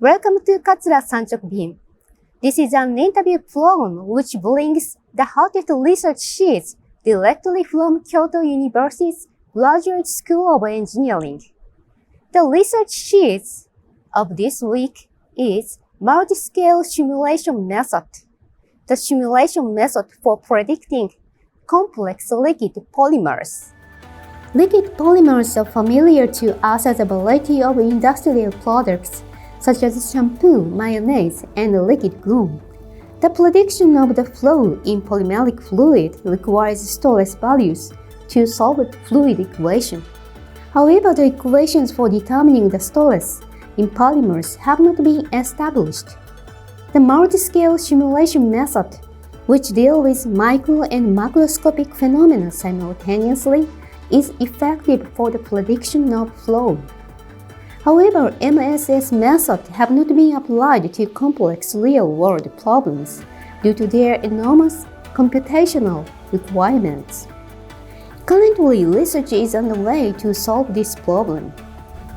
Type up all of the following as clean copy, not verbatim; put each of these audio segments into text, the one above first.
Welcome to桂産直便. This is an interview program which brings the hottest research sheets directly from Kyoto University's Graduate School of Engineering. The research sheets of this week is multi-scale simulation method. The simulation method for predicting complex liquid polymers. Liquid polymers are familiar to us as a variety of industrial products such as shampoo, mayonnaise, and liquid glue. The prediction of the flow in polymeric fluid requires stress values to solve the fluid equation. However, the equations for determining the stress in polymers have not been established. The multi-scale simulation method, which deals with micro and macroscopic phenomena simultaneously, is effective for the prediction of flow. However, MSS methods have not been applied to complex real-world problems due to their enormous computational requirements. Currently, research is underway to solve this problem.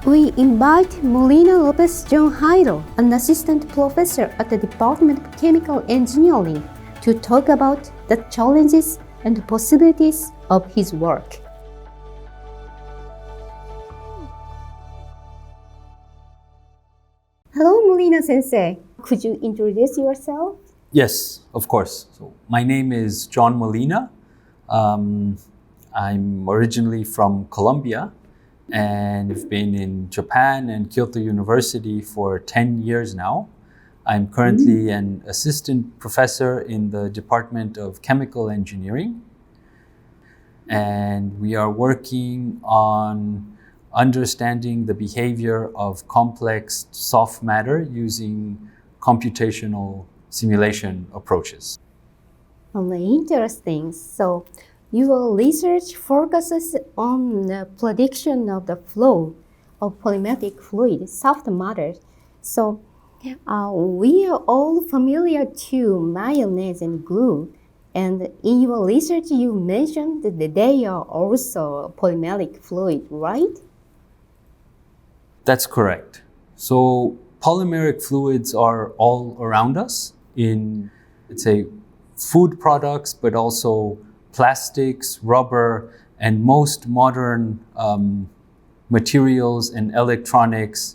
We invite MOLINA Lopez John Jairo, an assistant professor at the Department of Chemical Engineering, to talk about the challenges and possibilities of his work. Hello, MOLINA sensei. Could you introduce yourself? Yes, of course. So my name is John MOLINA. I'm originally from Colombia and have been in Japan and Kyoto University for 10 years now. I'm currently an assistant professor in the Department of Chemical Engineering. And we are working on understanding the behavior of complex soft matter using computational simulation approaches. Interesting. So your research focuses on the prediction of the flow of polymeric fluid, soft matter. So we are all familiar to mayonnaise and glue. And in your research, you mentioned that they are also polymeric fluid, right? That's correct. So polymeric fluids are all around us in, let's say, food products, but also plastics, rubber, and most modern materials and electronics.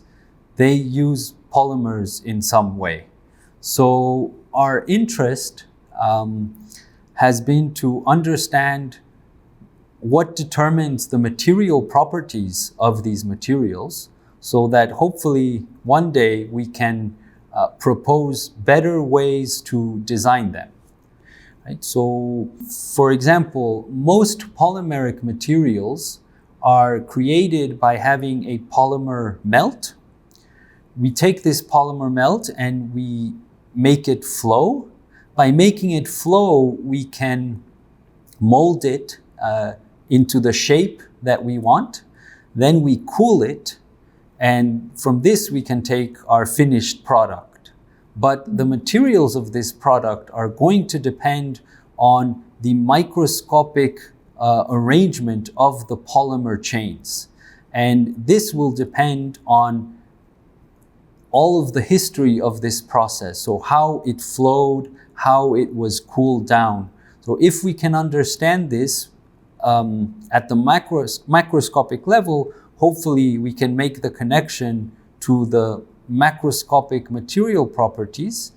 They use polymers in some way. So our interest has been to understand what determines the material properties of these materials, so that hopefully one day we can propose better ways to design them. Right? So, for example, most polymeric materials are created by having a polymer melt. We take this polymer melt and we make it flow. By making it flow, we can mold it into the shape that we want. Then we cool it, and from this we can take our finished product. But the materials of this product are going to depend on the microscopic arrangement of the polymer chains. And this will depend on all of the history of this process. So how it flowed, how it was cooled down. So if we can understand this at the macroscopic level, hopefully we can make the connection to the macroscopic material properties,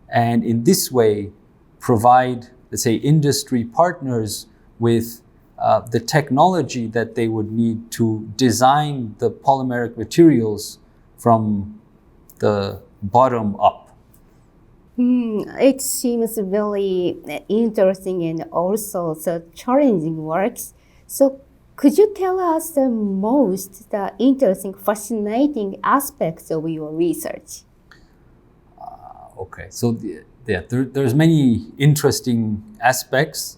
and in this way provide, let's say, industry partners with the technology that they would need to design the polymeric materials from the bottom up. It seems very interesting and also so challenging works. So could you tell us the interesting, fascinating aspects of your research? Okay, so there's many interesting aspects.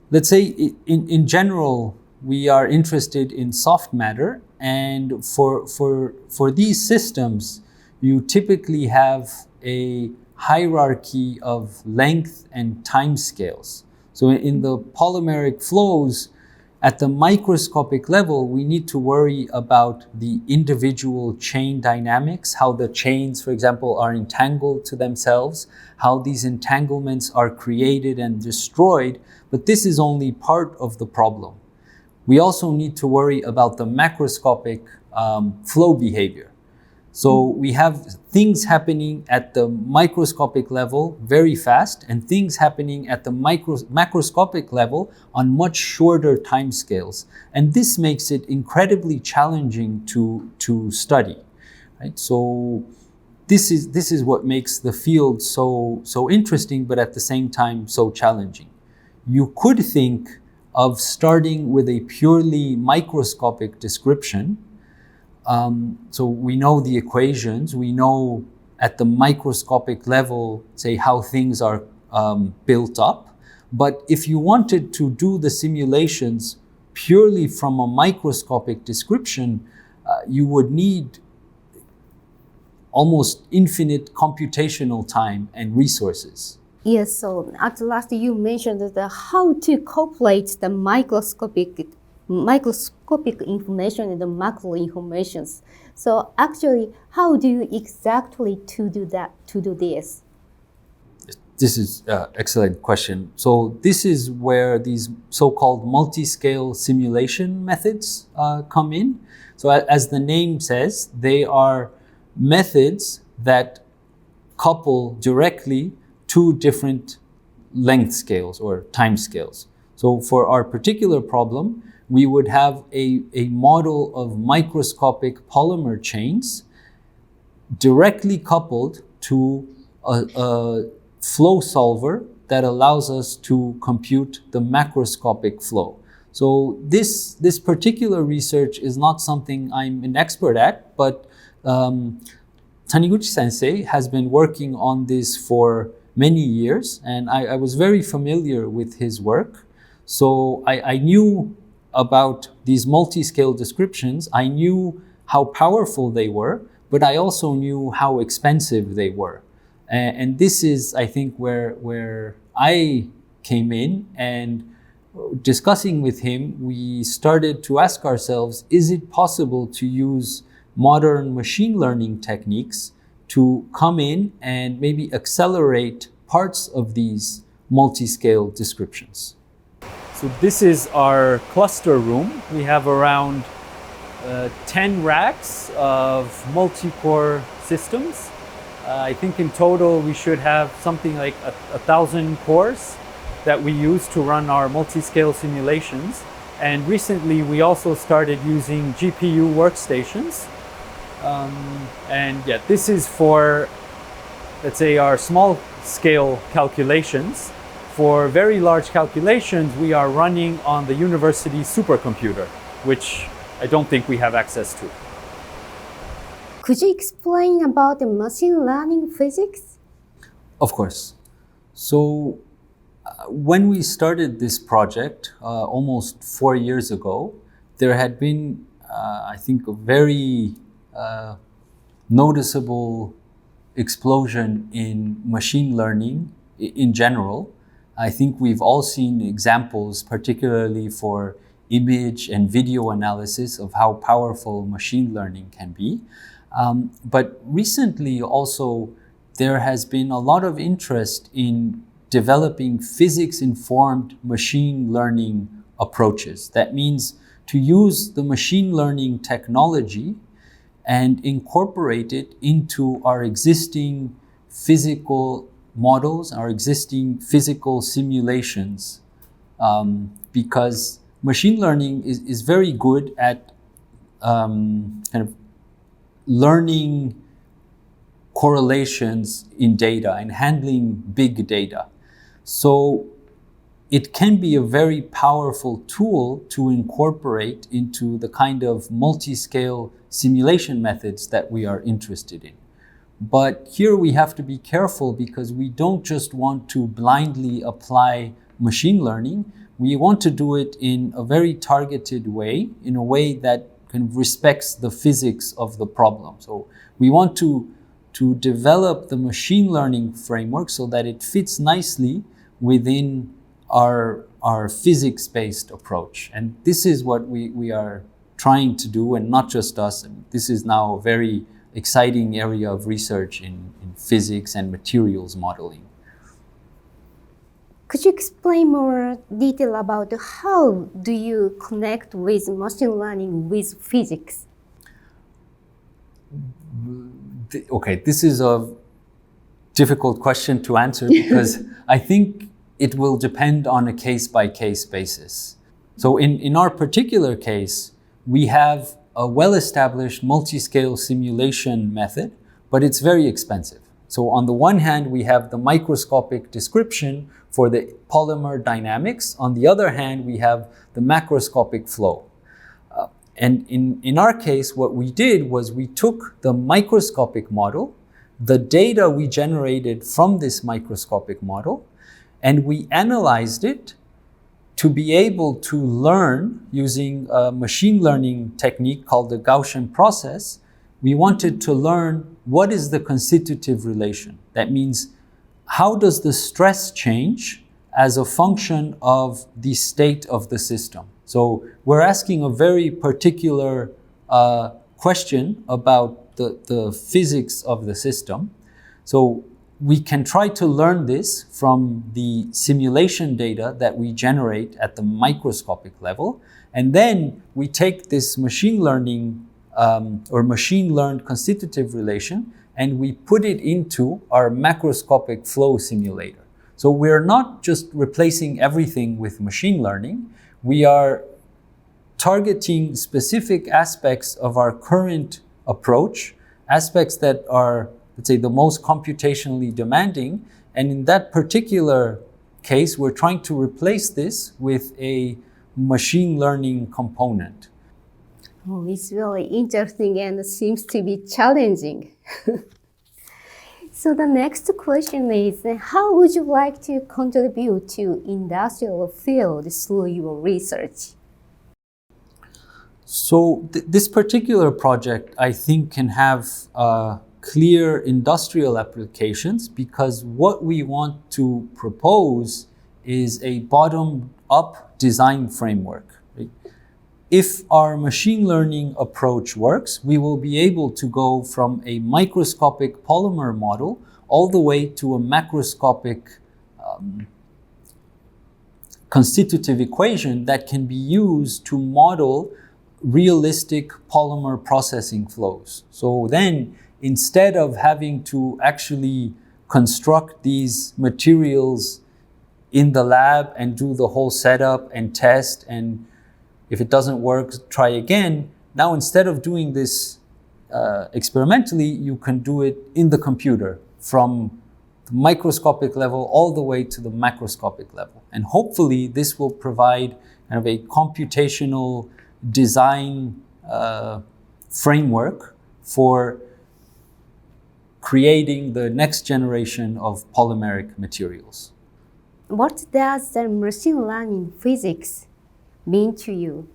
Let's say in general, we are interested in soft matter, and for these systems, you typically have a hierarchy of length and time scales. So in the polymeric flows, At the microscopic level, we need to worry about the individual chain dynamics, how the chains, for example, are entangled to themselves, how these entanglements are created and destroyed, but this is only part of the problem. We also need to worry about the macroscopic flow behavior. So we have things happening at the microscopic level very fast and things happening at the macroscopic level on much shorter timescales. And this makes it incredibly challenging to study. Right? So this is what makes the field so interesting, but at the same time so challenging. You could think of starting with a purely microscopic description. So we know the equations, we know at the microscopic level, say, how things are built up. But if you wanted to do the simulations purely from a microscopic description, you would need almost infinite computational time and resources. Yes, so at last you mentioned how to correlate the microscopic information and the macro informations. So actually, how do you exactly to do this? This is an excellent question. So this is where these so-called multi-scale simulation methods come in. So as the name says, they are methods that couple directly two different length scales or time scales. So for our particular problem, we would have a model of microscopic polymer chains directly coupled to a flow solver that allows us to compute the macroscopic flow. So this particular research is not something I'm an expert at, but Taniguchi sensei has been working on this for many years, and I was very familiar with his work. So I knew about these multi-scale descriptions. I knew how powerful they were, but I also knew how expensive they were. And this is, I think, where I came in, and discussing with him, we started to ask ourselves, is it possible to use modern machine learning techniques to come in and maybe accelerate parts of these multi-scale descriptions? So this is our cluster room. We have around 10 racks of multi-core systems. I think in total we should have something like 1,000 cores that we use to run our multi-scale simulations. And recently we also started using GPU workstations. And yeah, this is for, let's say, our small scale calculations. For very large calculations, we are running on the university supercomputer, which I don't think we have access to. Could you explain about the machine learning physics? Of course. So when we started this project almost 4 years ago, there had been, I think, a very noticeable explosion in machine learning in general. I think we've all seen examples, particularly for image and video analysis, of how powerful machine learning can be. But recently also, there has been a lot of interest in developing physics-informed machine learning approaches. That means to use the machine learning technology and incorporate it into our existing physical models, our existing physical simulations, because machine learning is very good at kind of learning correlations in data and handling big data. So it can be a very powerful tool to incorporate into the kind of multi-scale simulation methods that we are interested in. But here we have to be careful, because we don't just want to blindly apply machine learning. We want to do it in a very targeted way, in a way that kind of respects the physics of the problem. So we want to develop the machine learning framework so that it fits nicely within our physics-based approach. And this is what we are trying to do, and not just us. This is now a very exciting area of research in physics and materials modeling. Could you explain more detail about how do you connect with machine learning with physics? Okay, this is a difficult question to answer because I think it will depend on a case-by-case basis. So in our particular case, we have a well-established multi-scale simulation method, but it's very expensive. So on the one hand, we have the microscopic description for the polymer dynamics. On the other hand, we have the macroscopic flow. And in our case, what we did was we took the microscopic model, the data we generated from this microscopic model, and we analyzed it to be able to learn using a machine learning technique called the Gaussian process. We wanted to learn what is the constitutive relation. That means, how does the stress change as a function of the state of the system? So we're asking a very particular question about the physics of the system. So we can try to learn this from the simulation data that we generate at the microscopic level. And then we take this machine learning or machine learned constitutive relation and we put it into our macroscopic flow simulator. So we're not just replacing everything with machine learning. We are targeting specific aspects of our current approach, aspects that are, let's say, the most computationally demanding. And in that particular case, we're trying to replace this with a machine learning component. Oh, it's really interesting and seems to be challenging. So the next question is, how would you like to contribute to industrial field through your research? So this particular project, I think, can have clear industrial applications because what we want to propose is a bottom-up design framework. Right? If our machine learning approach works, we will be able to go from a microscopic polymer model all the way to a macroscopic constitutive equation that can be used to model realistic polymer processing flows. So then, instead of having to actually construct these materials in the lab and do the whole setup and test, and if it doesn't work, try again, now instead of doing this experimentally, you can do it in the computer from the microscopic level all the way to the macroscopic level. And hopefully this will provide kind of a computational design framework for creating the next generation of polymeric materials. What does the machine learning physics mean to you?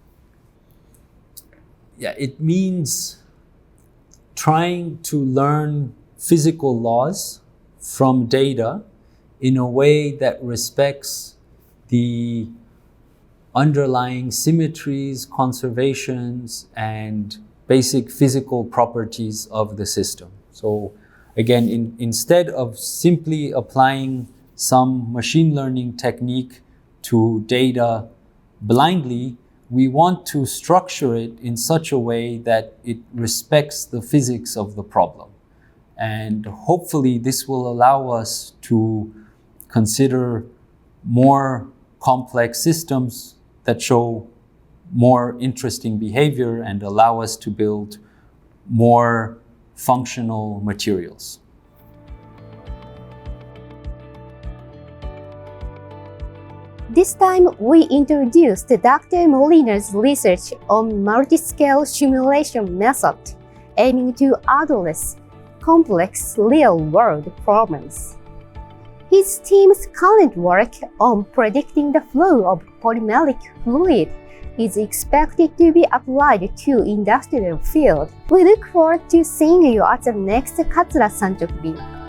Yeah, it means trying to learn physical laws from data in a way that respects the underlying symmetries, conservations, and basic physical properties of the system. So again, instead of simply applying some machine learning technique to data blindly, we want to structure it in such a way that it respects the physics of the problem. And hopefully this will allow us to consider more complex systems that show more interesting behavior and allow us to build more functional materials. This time, we introduced Dr. MOLINA's research on multi-scale simulation method, aiming to address complex real-world problems. His team's current work on predicting the flow of polymeric fluid is expected to be applied to industrial field. We look forward to seeing you at the next桂産直便.